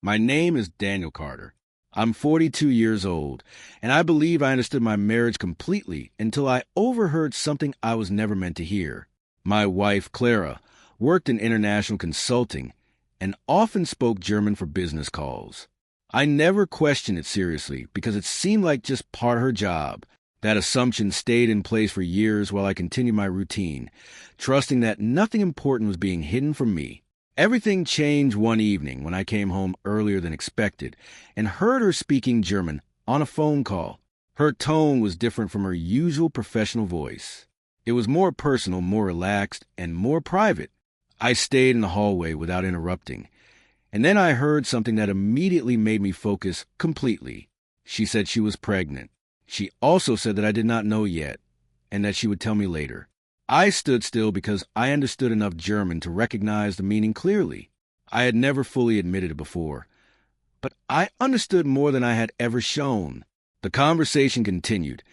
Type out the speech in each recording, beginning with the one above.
My name is Daniel Carter. I'm 42 years old, and I believe I understood my marriage completely until I overheard something I was never meant to hear. My wife, Clara, worked in international consulting and often spoke German for business calls. I never questioned it seriously because it seemed like just part of her job. That assumption stayed in place for years while I continued my routine, trusting that nothing important was being hidden from me. Everything changed one evening when I came home earlier than expected and heard her speaking German on a phone call. Her tone was different from her usual professional voice. It was more personal, more relaxed, and more private. I stayed in the hallway without interrupting, and then I heard something that immediately made me focus completely. She said she was pregnant. She also said that I did not know yet, and that she would tell me later. I stood still because I understood enough German to recognize the meaning clearly. I had never fully admitted it before, but I understood more than I had ever shown. The conversation continued,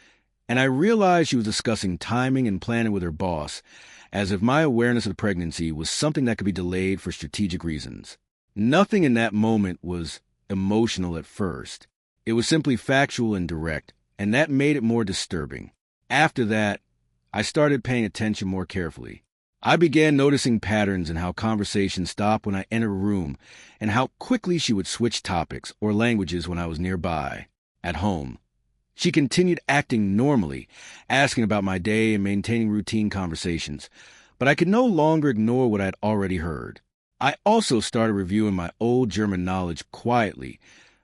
and I realized she was discussing timing and planning with her boss, as if my awareness of the pregnancy was something that could be delayed for strategic reasons. Nothing in that moment was emotional at first. It was simply factual and direct, and that made it more disturbing. After that, I started paying attention more carefully. I began noticing patterns in how conversations stopped when I entered a room and how quickly she would switch topics or languages when I was nearby. At home, she continued acting normally, asking about my day and maintaining routine conversations, but I could no longer ignore what I had already heard. I also started reviewing my old German knowledge quietly,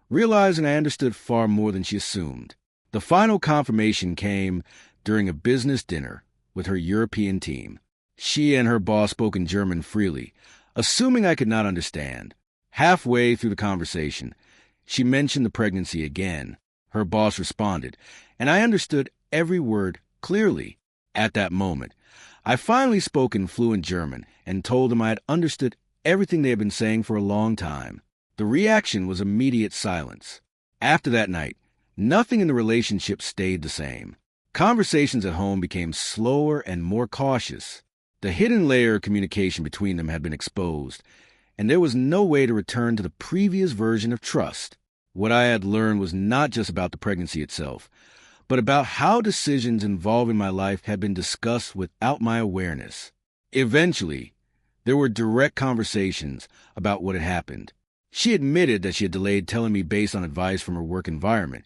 realizing I understood far more than she assumed. The final confirmation came during a business dinner with her European team. She and her boss spoke in German freely, assuming I could not understand. Halfway through the conversation, she mentioned the pregnancy again. Her boss responded, and I understood every word clearly. At that moment, I finally spoke in fluent German and told them I had understood everything they had been saying for a long time. The reaction was immediate silence. After that night, nothing in the relationship stayed the same. Conversations at home became slower and more cautious. The hidden layer of communication between them had been exposed, and there was no way to return to the previous version of trust. What I had learned was not just about the pregnancy itself, but about how decisions involving my life had been discussed without my awareness. Eventually, there were direct conversations about what had happened. She admitted that she had delayed telling me based on advice from her work environment,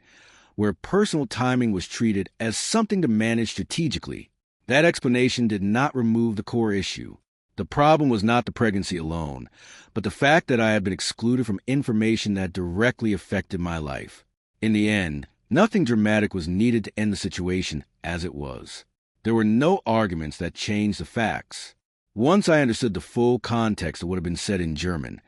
where personal timing was treated as something to manage strategically. That explanation did not remove the core issue. The problem was not the pregnancy alone, but the fact that I had been excluded from information that directly affected my life. In the end, nothing dramatic was needed to end the situation as it was. There were no arguments that changed the facts. Once I understood the full context of what had been said in German,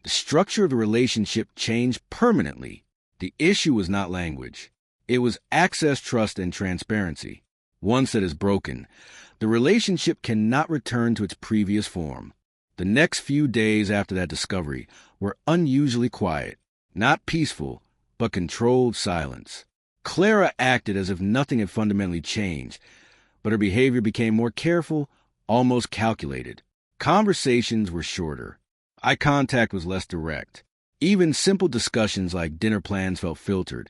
the structure of the relationship changed permanently. The issue was not language. It was access, trust, and transparency. Once that is broken, the relationship cannot return to its previous form. The next few days after that discovery were unusually quiet, not peaceful, but controlled silence. Clara acted as if nothing had fundamentally changed, but her behavior became more careful, almost calculated. Conversations were shorter. Eye contact was less direct. Even simple discussions like dinner plans felt filtered,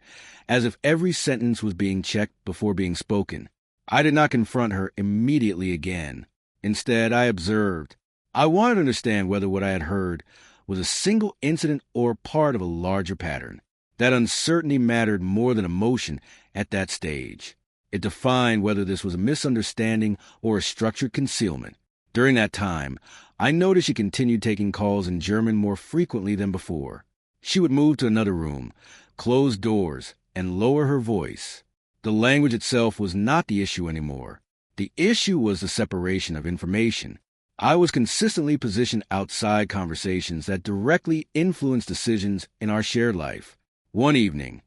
as if every sentence was being checked before being spoken. I did not confront her immediately again. Instead, I observed. I wanted to understand whether what I had heard was a single incident or part of a larger pattern. That uncertainty mattered more than emotion at that stage. It defined whether this was a misunderstanding or a structured concealment. During that time, I noticed she continued taking calls in German more frequently than before. She would move to another room, close doors, and lower her voice. The language itself was not the issue anymore. The issue was the separation of information. I was consistently positioned outside conversations that directly influenced decisions in our shared life. One evening,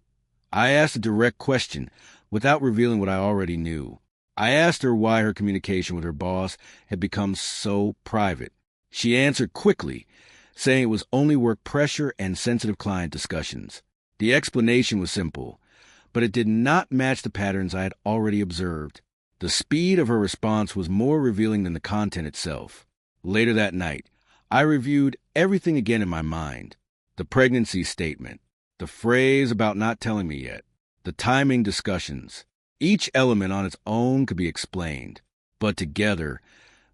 I asked a direct question without revealing what I already knew. I asked her why her communication with her boss had become so private. She answered quickly, saying it was only work pressure and sensitive client discussions. The explanation was simple, but it did not match the patterns I had already observed. The speed of her response was more revealing than the content itself. Later that night, I reviewed everything again in my mind. the pregnancy statement, the phrase about not telling me yet, the timing discussions. Each element on its own could be explained, but together,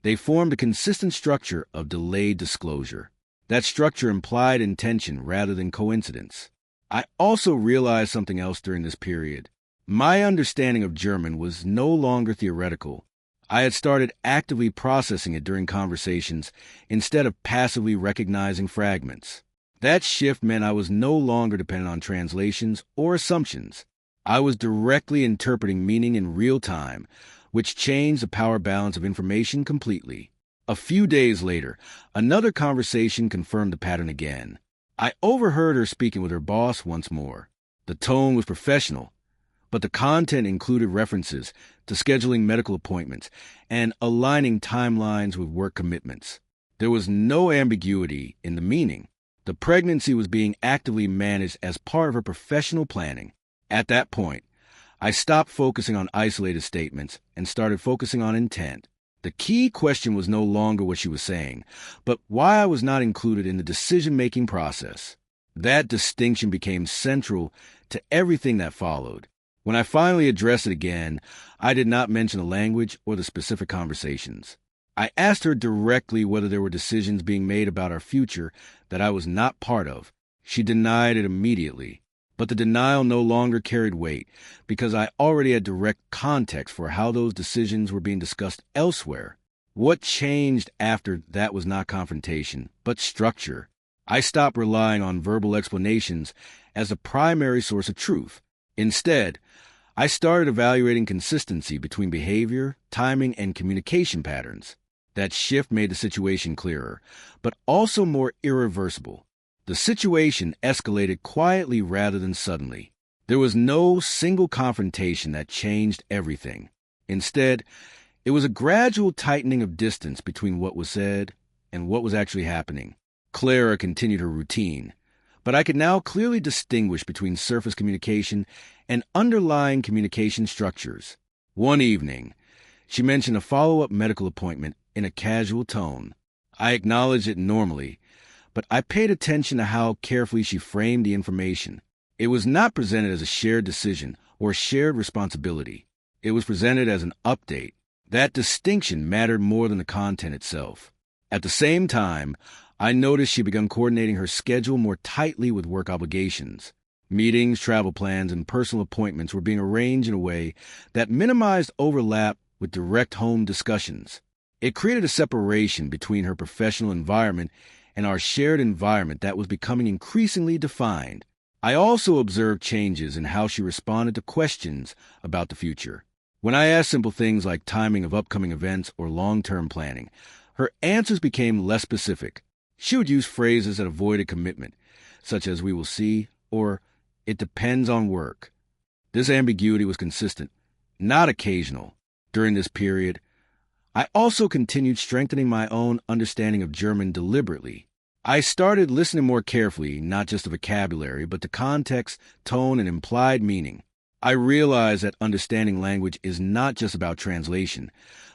they formed a consistent structure of delayed disclosure. That structure implied intention rather than coincidence. I also realized something else during this period. My understanding of German was no longer theoretical. I had started actively processing it during conversations instead of passively recognizing fragments. That shift meant I was no longer dependent on translations or assumptions. I was directly interpreting meaning in real time, which changed the power balance of information completely. A few days later, another conversation confirmed the pattern again. I overheard her speaking with her boss once more. The tone was professional, but the content included references to scheduling medical appointments and aligning timelines with work commitments. There was no ambiguity in the meaning. The pregnancy was being actively managed as part of her professional planning. At that point, I stopped focusing on isolated statements and started focusing on intent. The key question was no longer what she was saying, but why I was not included in the decision-making process. That distinction became central to everything that followed. When I finally addressed it again, I did not mention the language or the specific conversations. I asked her directly whether there were decisions being made about our future that I was not part of. She denied it immediately, but the denial no longer carried weight because I already had direct context for how those decisions were being discussed elsewhere. What changed after that was not confrontation, but structure. I stopped relying on verbal explanations as the primary source of truth. Instead, I started evaluating consistency between behavior, timing, and communication patterns. That shift made the situation clearer, but also more irreversible. The situation escalated quietly rather than suddenly. There was no single confrontation that changed everything. Instead, it was a gradual tightening of distance between what was said and what was actually happening. Clara continued her routine, but I could now clearly distinguish between surface communication and underlying communication structures. One evening, she mentioned a follow-up medical appointment in a casual tone. I acknowledged it normally, but I paid attention to how carefully she framed the information. It was not presented as a shared decision or shared responsibility. It was presented as an update. That distinction mattered more than the content itself. At the same time, I noticed she began coordinating her schedule more tightly with work obligations. Meetings, travel plans, and personal appointments were being arranged in a way that minimized overlap with direct home discussions. It created a separation between her professional environment and our shared environment that was becoming increasingly defined. I also observed changes in how she responded to questions about the future. When I asked simple things like timing of upcoming events or long-term planning, her answers became less specific. She would use phrases that avoided commitment, such as "we will see" or "it depends on work." This ambiguity was consistent, not occasional. During this period, I also continued strengthening my own understanding of German deliberately. I started listening more carefully, not just to vocabulary, but to context, tone, and implied meaning. I realized that understanding language is not just about translation,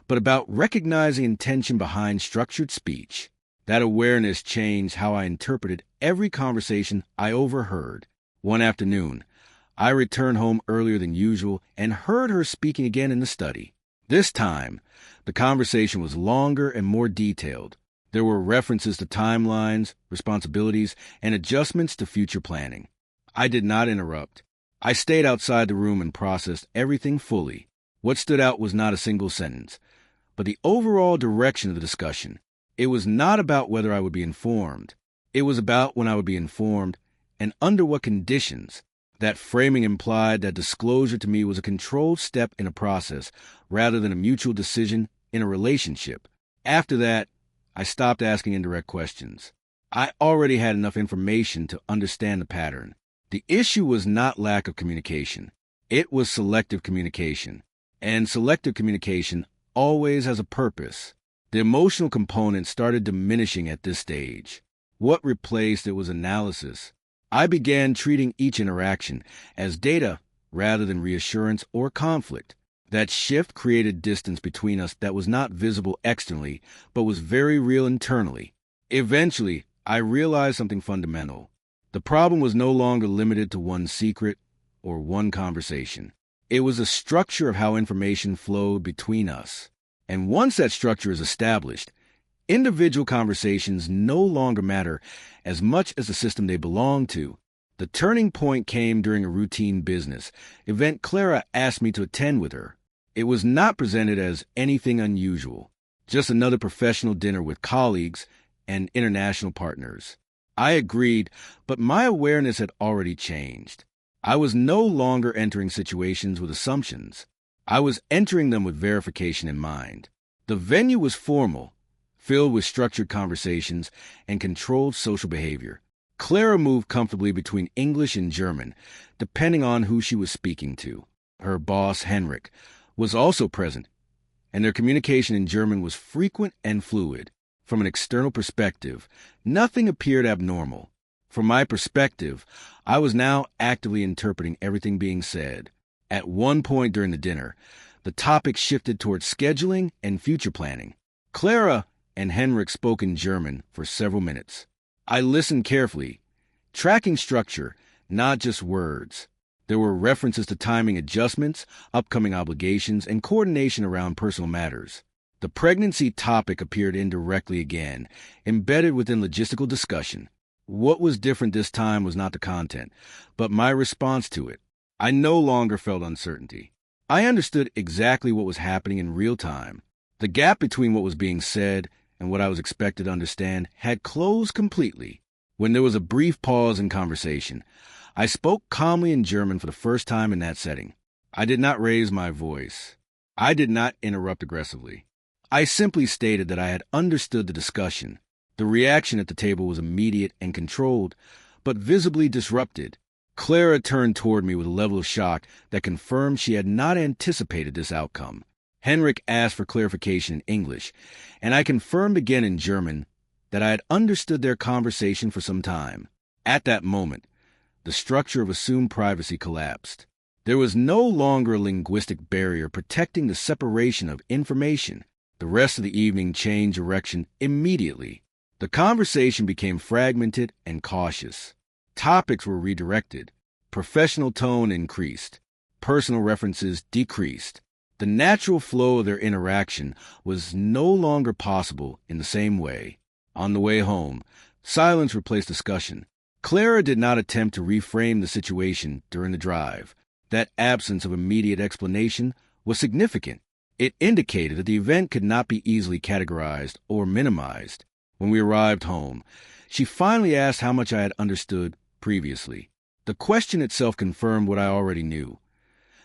but about recognizing intention behind structured speech. That awareness changed how I interpreted every conversation I overheard. One afternoon, I returned home earlier than usual and heard her speaking again in the study. This time, the conversation was longer and more detailed. There were references to timelines, responsibilities, and adjustments to future planning. I did not interrupt. I stayed outside the room and processed everything fully. What stood out was not a single sentence, but the overall direction of the discussion. It was not about whether I would be informed. It was about when I would be informed and under what conditions. That framing implied that disclosure to me was a controlled step in a process rather than a mutual decision in a relationship. After that, I stopped asking indirect questions. I already had enough information to understand the pattern. The issue was not lack of communication. It was selective communication. And selective communication always has a purpose. The emotional component started diminishing at this stage. What replaced it was analysis. I began treating each interaction as data rather than reassurance or conflict. That shift created distance between us that was not visible externally, but was very real internally. Eventually, I realized something fundamental. The problem was no longer limited to one secret or one conversation. It was a structure of how information flowed between us. And once that structure is established, individual conversations no longer matter as much as the system they belong to. The turning point came during a routine business event Clara asked me to attend with her. It was not presented as anything unusual, just another professional dinner with colleagues and international partners. I agreed, but my awareness had already changed. I was no longer entering situations with assumptions. I was entering them with verification in mind. The venue was formal, filled with structured conversations and controlled social behavior. Clara moved comfortably between English and German, depending on who she was speaking to. Her boss, Henrik, was also present, and their communication in German was frequent and fluid. From an external perspective, nothing appeared abnormal. From my perspective, I was now actively interpreting everything being said. At one point during the dinner, the topic shifted towards scheduling and future planning. Clara and Henrik spoke in German for several minutes. I listened carefully, tracking structure, not just words. There were references to timing adjustments, upcoming obligations, and coordination around personal matters. The pregnancy topic appeared indirectly again, embedded within logistical discussion. What was different this time was not the content, but my response to it. I no longer felt uncertainty. I understood exactly what was happening in real time. The gap between what was being said and what I was expected to understand had closed completely. When there was a brief pause in conversation, I spoke calmly in German for the first time in that setting. I did not raise my voice. I did not interrupt aggressively. I simply stated that I had understood the discussion. The reaction at the table was immediate and controlled, but visibly disrupted. Clara turned toward me with a level of shock that confirmed she had not anticipated this outcome. Henrik asked for clarification in English, and I confirmed again in German that I had understood their conversation for some time. At that moment, the structure of assumed privacy collapsed. There was no longer a linguistic barrier protecting the separation of information. The rest of the evening changed direction immediately. The conversation became fragmented and cautious. Topics were redirected. Professional tone increased. Personal references decreased. The natural flow of their interaction was no longer possible in the same way. On the way home, silence replaced discussion. Clara did not attempt to reframe the situation during the drive. That absence of immediate explanation was significant. It indicated that the event could not be easily categorized or minimized. When we arrived home, she finally asked how much I had understood previously. The question itself confirmed what I already knew.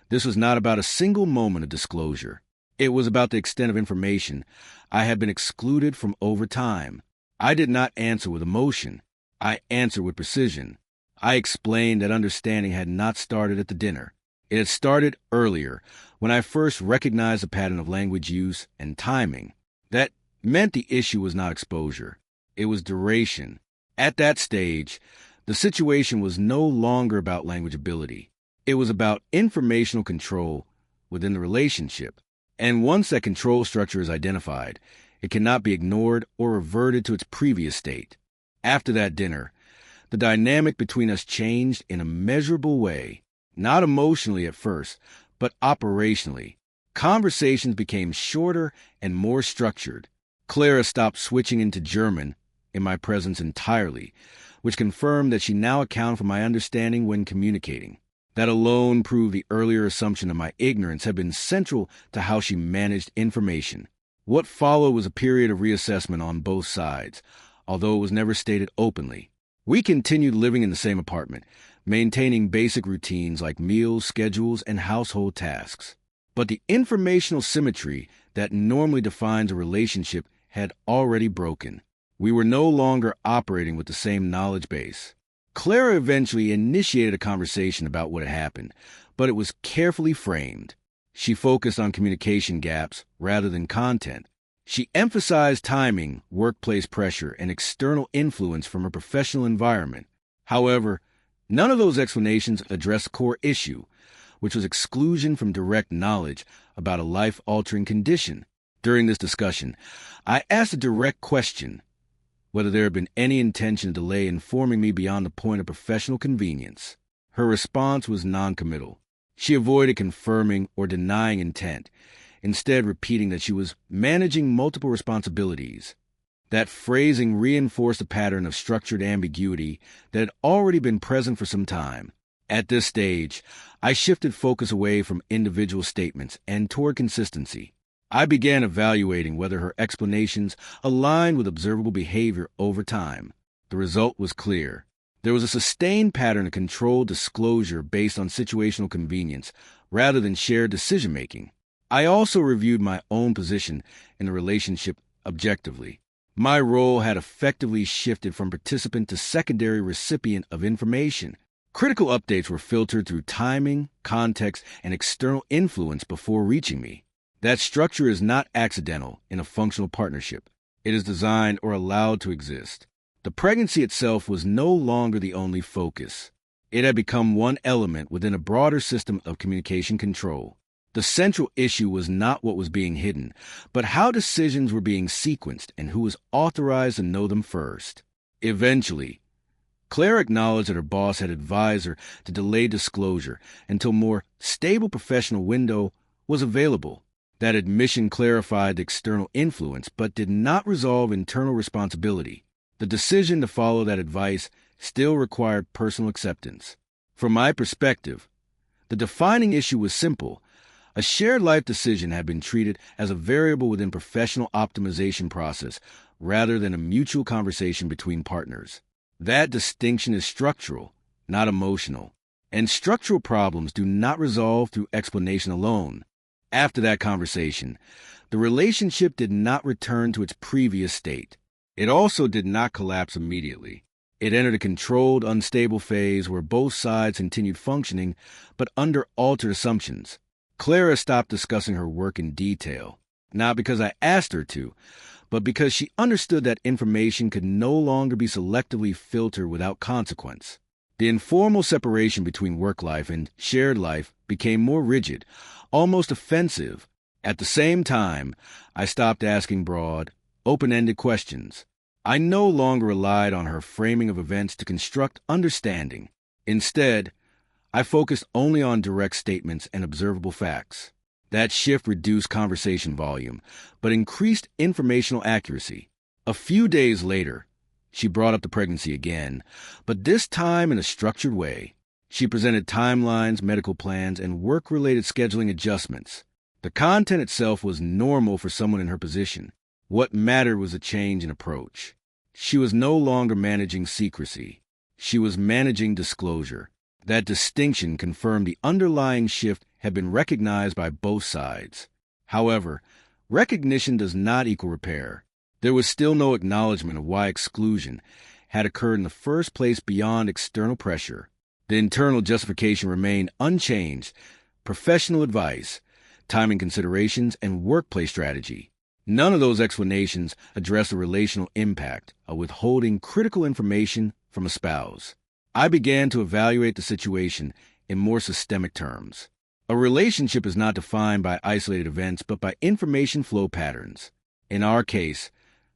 This was not about a single moment of disclosure. It was about the extent of information I had been excluded from over time. I did not answer with emotion. I answered with precision. I explained that understanding had not started at the dinner. It had started earlier, when I first recognized the pattern of language use and timing. That meant the issue was not exposure. It was duration. At that stage, the situation was no longer about language ability. It was about informational control within the relationship. And once that control structure is identified, it cannot be ignored or reverted to its previous state. After that dinner, the dynamic between us changed in a measurable way. Not emotionally at first, but operationally. Conversations became shorter and more structured. Clara stopped switching into German in my presence entirely, which confirmed that she now accounted for my understanding when communicating. That alone proved the earlier assumption of my ignorance had been central to how she managed information. What followed was a period of reassessment on both sides, although it was never stated openly. We continued living in the same apartment, maintaining basic routines like meals, schedules, and household tasks. But the informational symmetry that normally defines a relationship had already broken. We were no longer operating with the same knowledge base. Clara eventually initiated a conversation about what had happened, but it was carefully framed. She focused on communication gaps rather than content. She emphasized timing, workplace pressure, and external influence from her professional environment. However, none of those explanations addressed the core issue, which was exclusion from direct knowledge about a life-altering condition. During this discussion, I asked a direct question. whether there had been any intention to delay informing me beyond the point of professional convenience. Her response was noncommittal. She avoided confirming or denying intent, instead repeating that she was managing multiple responsibilities. That phrasing reinforced a pattern of structured ambiguity that had already been present for some time. At this stage, I shifted focus away from individual statements and toward consistency. I began evaluating whether her explanations aligned with observable behavior over time. The result was clear. There was a sustained pattern of controlled disclosure based on situational convenience rather than shared decision-making. I also reviewed my own position in the relationship objectively. My role had effectively shifted from participant to secondary recipient of information. Critical updates were filtered through timing, context, and external influence before reaching me. That structure is not accidental in a functional partnership. It is designed or allowed to exist. The pregnancy itself was no longer the only focus. It had become one element within a broader system of communication control. The central issue was not what was being hidden, but how decisions were being sequenced and who was authorized to know them first. Eventually, Claire acknowledged that her boss had advised her to delay disclosure until a more stable professional window was available. That admission clarified the external influence but did not resolve internal responsibility. The decision to follow that advice still required personal acceptance. From my perspective, the defining issue was simple. A shared life decision had been treated as a variable within professional optimization process rather than a mutual conversation between partners. That distinction is structural, not emotional, and structural problems do not resolve through explanation alone. After that conversation, the relationship did not return to its previous state. It also did not collapse immediately. It entered a controlled, unstable phase where both sides continued functioning, but under altered assumptions. Clara stopped discussing her work in detail, not because I asked her to, but because she understood that information could no longer be selectively filtered without consequence. The informal separation between work life and shared life became more rigid, almost offensive. At the same time, I stopped asking broad, open-ended questions. I no longer relied on her framing of events to construct understanding. Instead, I focused only on direct statements and observable facts. That shift reduced conversation volume, but increased informational accuracy. A few days later, she brought up the pregnancy again, but this time in a structured way. She presented timelines, medical plans, and work-related scheduling adjustments. The content itself was normal for someone in her position. What mattered was a change in approach. She was no longer managing secrecy. She was managing disclosure. That distinction confirmed the underlying shift had been recognized by both sides. However, recognition does not equal repair. There was still no acknowledgement of why exclusion had occurred in the first place beyond external pressure. The internal justification remained unchanged: professional advice, timing considerations, and workplace strategy. None of those explanations address the relational impact of withholding critical information from a spouse. I began to evaluate the situation in more systemic terms. A relationship is not defined by isolated events, but by information flow patterns. In our case,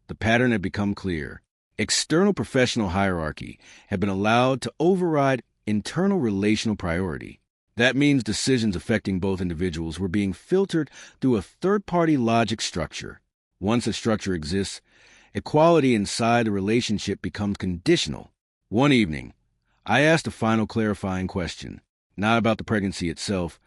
the pattern had become clear. External professional hierarchy had been allowed to override internal relational priority. That means decisions affecting both individuals were being filtered through a third-party logic structure. Once a structure exists, equality inside the relationship becomes conditional. One evening, I asked a final clarifying question, not about the pregnancy itself,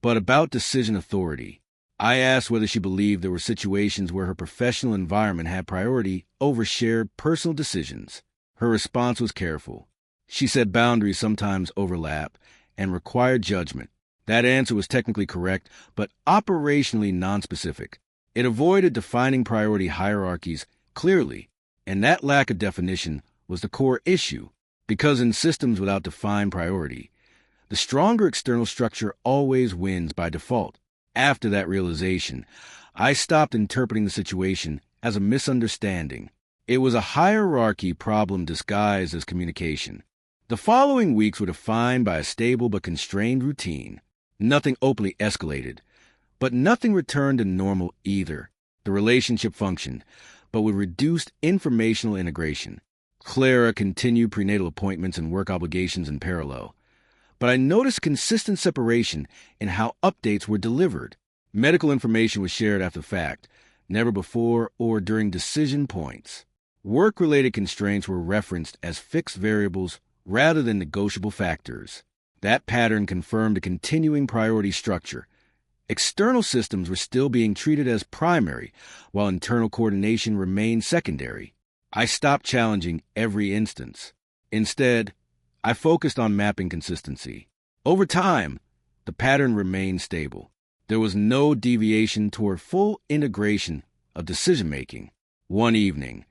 but about decision authority. I asked whether she believed there were situations where her professional environment had priority over shared personal decisions. Her response was careful. She said boundaries sometimes overlap and required judgment. That answer was technically correct, but operationally nonspecific. It avoided defining priority hierarchies clearly, and that lack of definition was the core issue. Because in systems without defined priority, the stronger external structure always wins by default. After that realization, I stopped interpreting the situation as a misunderstanding. It was a hierarchy problem disguised as communication. The following weeks were defined by a stable but constrained routine. Nothing openly escalated, but nothing returned to normal either. The relationship functioned, but with reduced informational integration. Clara continued prenatal appointments and work obligations in parallel, but I noticed consistent separation in how updates were delivered. Medical information was shared after the fact, never before or during decision points. Work-related constraints were referenced as fixed variables rather than negotiable factors. That pattern confirmed a continuing priority structure. External systems were still being treated as primary, while internal coordination remained secondary. I stopped challenging every instance. Instead, I focused on mapping consistency. Over time, the pattern remained stable. There was no deviation toward full integration of decision-making. One evening,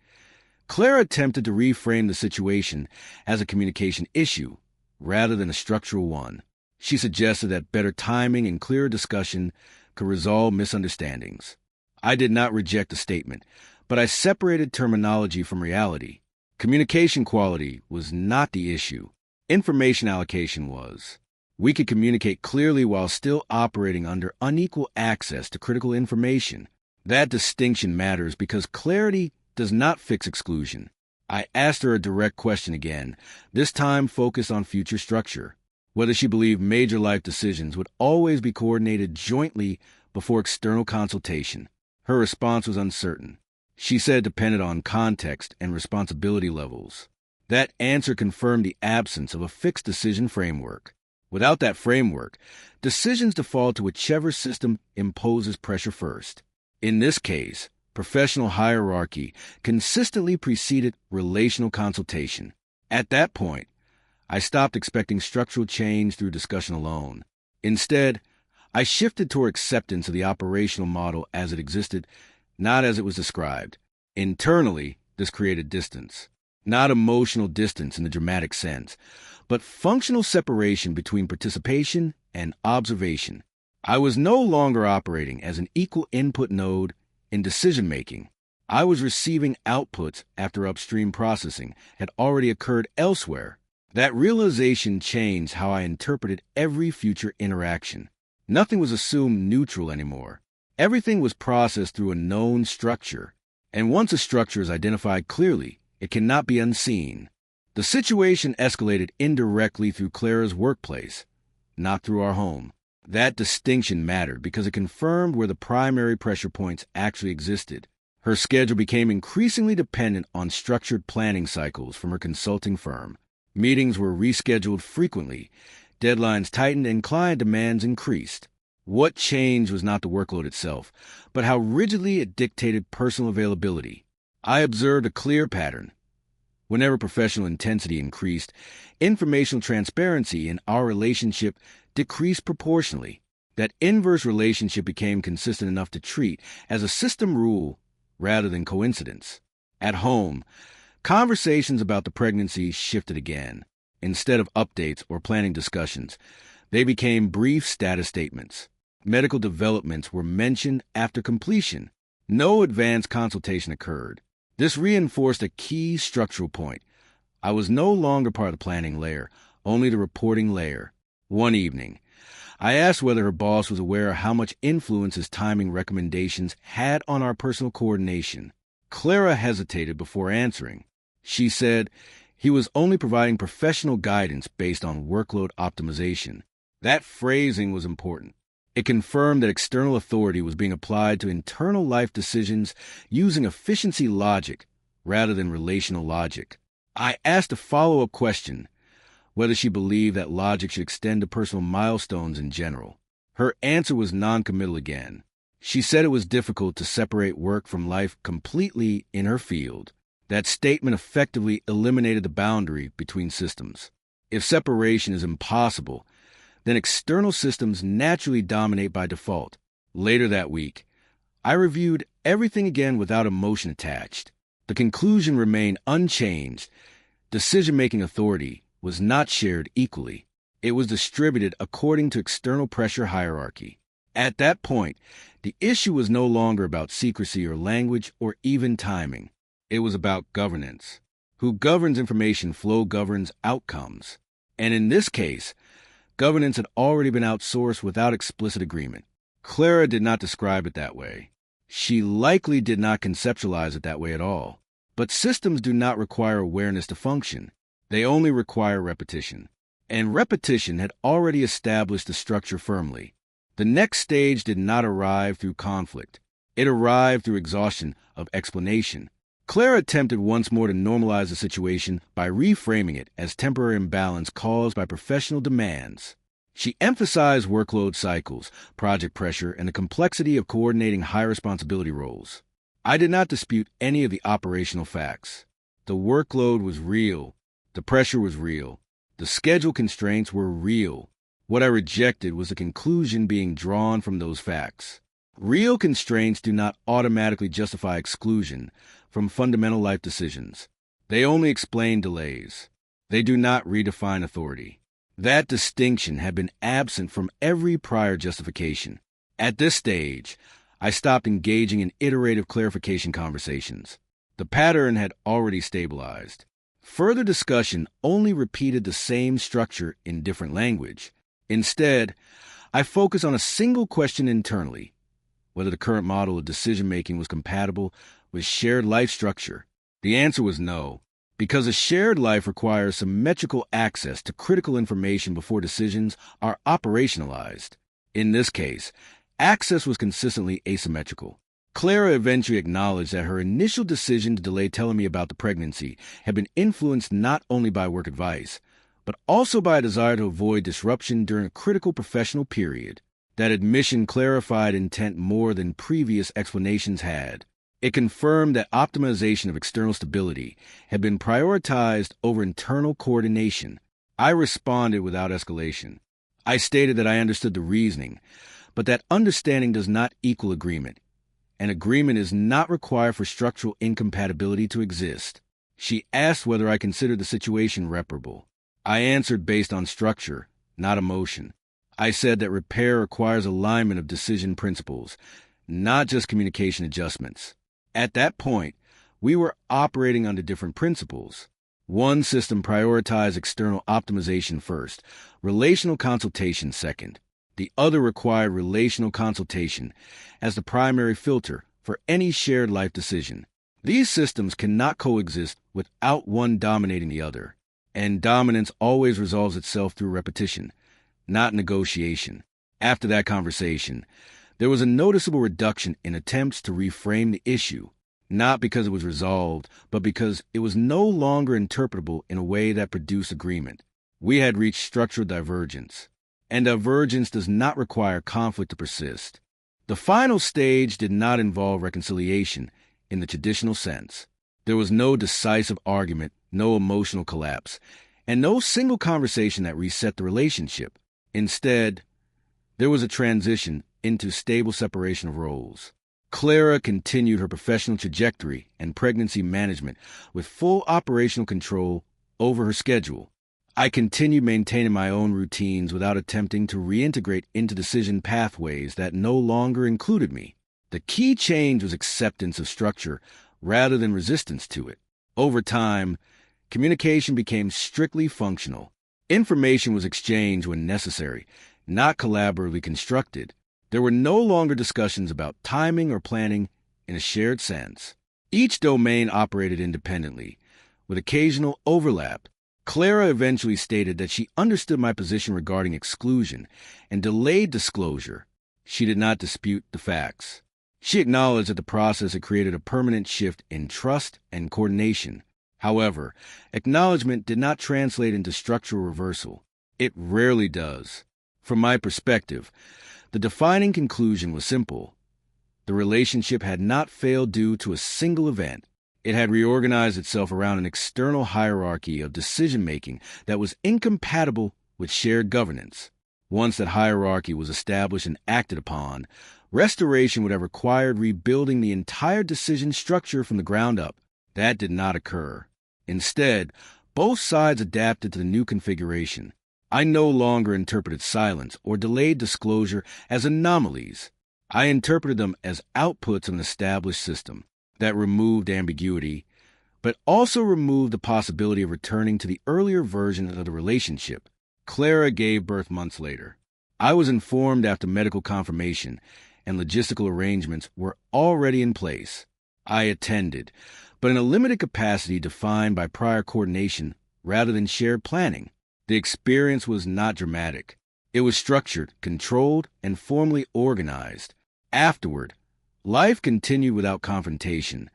Clara attempted to reframe the situation as a communication issue rather than a structural one. She suggested that better timing and clearer discussion could resolve misunderstandings. I did not reject the statement, but I separated terminology from reality. Communication quality was not the issue. Information allocation was. We could communicate clearly while still operating under unequal access to critical information. That distinction matters because clarity does not fix exclusion. I asked her a direct question again, this time focused on future structure, whether she believed major life decisions would always be coordinated jointly before external consultation. Her response was uncertain. She said it depended on context and responsibility levels. That answer confirmed the absence of a fixed decision framework. Without that framework, decisions default to whichever system imposes pressure first. In this case, professional hierarchy consistently preceded relational consultation. At that point, I stopped expecting structural change through discussion alone. Instead, I shifted toward acceptance of the operational model as it existed, not as it was described. Internally, this created distance. Not emotional distance in the dramatic sense, but functional separation between participation and observation. I was no longer operating as an equal input node in decision-making. I was receiving outputs after upstream processing had already occurred elsewhere. That realization changed how I interpreted every future interaction. Nothing was assumed neutral anymore. Everything was processed through a known structure, and once a structure is identified clearly, it cannot be unseen. The situation escalated indirectly through Clara's workplace, not through our home. That distinction mattered because it confirmed where the primary pressure points actually existed. Her schedule became increasingly dependent on structured planning cycles from her consulting firm. Meetings were rescheduled frequently, deadlines tightened, and client demands increased. What changed was not the workload itself, but how rigidly it dictated personal availability. I observed a clear pattern. Whenever professional intensity increased, informational transparency in our relationship decreased proportionally. That inverse relationship became consistent enough to treat as a system rule rather than coincidence. At home, conversations about the pregnancy shifted again. Instead of updates or planning discussions, they became brief status statements. Medical developments were mentioned after completion. No advanced consultation occurred. This reinforced a key structural point. I was no longer part of the planning layer, only the reporting layer. One evening, I asked whether her boss was aware of how much influence his timing recommendations had on our personal coordination. Clara hesitated before answering. She said he was only providing professional guidance based on workload optimization. That phrasing was important. It confirmed that external authority was being applied to internal life decisions using efficiency logic rather than relational logic. I asked a follow-up question, whether she believed that logic should extend to personal milestones in general. Her answer was non-committal again. She said it was difficult to separate work from life completely in her field. That statement effectively eliminated the boundary between systems. If separation is impossible, then external systems naturally dominate by default. Later that week, I reviewed everything again without emotion attached. The conclusion remained unchanged. Decision-making authority was not shared equally. It was distributed according to external pressure hierarchy. At that point, the issue was no longer about secrecy or language or even timing. It was about governance. Who governs information flow governs outcomes. And in this case, governance had already been outsourced without explicit agreement. Clara did not describe it that way. She likely did not conceptualize it that way at all. But systems do not require awareness to function. They only require repetition. And repetition had already established the structure firmly. The next stage did not arrive through conflict. It arrived through exhaustion of explanation. Clara attempted once more to normalize the situation by reframing it as temporary imbalance caused by professional demands. She emphasized workload cycles, project pressure, and the complexity of coordinating high responsibility roles. I did not dispute any of the operational facts. The workload was real. The pressure was real. The schedule constraints were real. What I rejected was the conclusion being drawn from those facts. Real constraints do not automatically justify exclusion from fundamental life decisions. They only explain delays. They do not redefine authority. That distinction had been absent from every prior justification. At this stage, I stopped engaging in iterative clarification conversations. The pattern had already stabilized. Further discussion only repeated the same structure in different language. Instead, I focused on a single question internally: whether the current model of decision-making was compatible with shared life structure. The answer was no, because a shared life requires symmetrical access to critical information before decisions are operationalized. In this case, access was consistently asymmetrical. Clara eventually acknowledged that her initial decision to delay telling me about the pregnancy had been influenced not only by work advice, but also by a desire to avoid disruption during a critical professional period. That admission clarified intent more than previous explanations had. It confirmed that optimization of external stability had been prioritized over internal coordination. I responded without escalation. I stated that I understood the reasoning, but that understanding does not equal agreement. And agreement is not required for structural incompatibility to exist. She asked whether I considered the situation reparable. I answered based on structure, not emotion. I said that repair requires alignment of decision principles, not just communication adjustments. At that point, we were operating under different principles. One system prioritized external optimization first, relational consultation second. The other required relational consultation as the primary filter for any shared life decision. These systems cannot coexist without one dominating the other, and dominance always resolves itself through repetition, not negotiation. After that conversation, there was a noticeable reduction in attempts to reframe the issue, not because it was resolved, but because it was no longer interpretable in a way that produced agreement. We had reached structural divergence, and divergence does not require conflict to persist. The final stage did not involve reconciliation in the traditional sense. There was no decisive argument, no emotional collapse, and no single conversation that reset the relationship. Instead, there was a transition into stable separation of roles. Clara continued her professional trajectory and pregnancy management with full operational control over her schedule. I continued maintaining my own routines without attempting to reintegrate into decision pathways that no longer included me. The key change was acceptance of structure rather than resistance to it. Over time, communication became strictly functional. Information was exchanged when necessary, not collaboratively constructed. There were no longer discussions about timing or planning in a shared sense. Each domain operated independently, with occasional overlap. Clara eventually stated that she understood my position regarding exclusion and delayed disclosure. She did not dispute the facts. She acknowledged that the process had created a permanent shift in trust and coordination. However, acknowledgement did not translate into structural reversal. It rarely does. From my perspective, the defining conclusion was simple. The relationship had not failed due to a single event. It had reorganized itself around an external hierarchy of decision-making that was incompatible with shared governance. Once that hierarchy was established and acted upon, restoration would have required rebuilding the entire decision structure from the ground up. That did not occur. Instead, both sides adapted to the new configuration. I no longer interpreted silence or delayed disclosure as anomalies. I interpreted them as outputs of an established system that removed ambiguity, but also removed the possibility of returning to the earlier version of the relationship. Clara gave birth months later. I was informed after medical confirmation, and logistical arrangements were already in place. I attended, but in a limited capacity defined by prior coordination rather than shared planning. The experience was not dramatic. It was structured, controlled, and formally organized. Afterward, life continued without confrontation,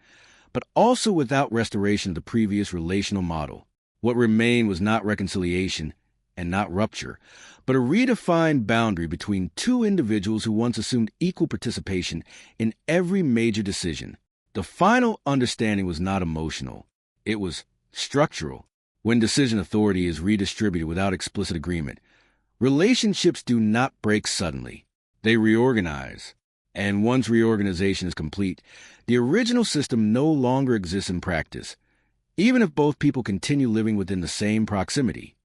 but also without restoration of the previous relational model. What remained was not reconciliation and not rupture, but a redefined boundary between two individuals who once assumed equal participation in every major decision. The final understanding was not emotional. It was structural. When decision authority is redistributed without explicit agreement, relationships do not break suddenly. They reorganize. And once reorganization is complete, the original system no longer exists in practice, even if both people continue living within the same proximity.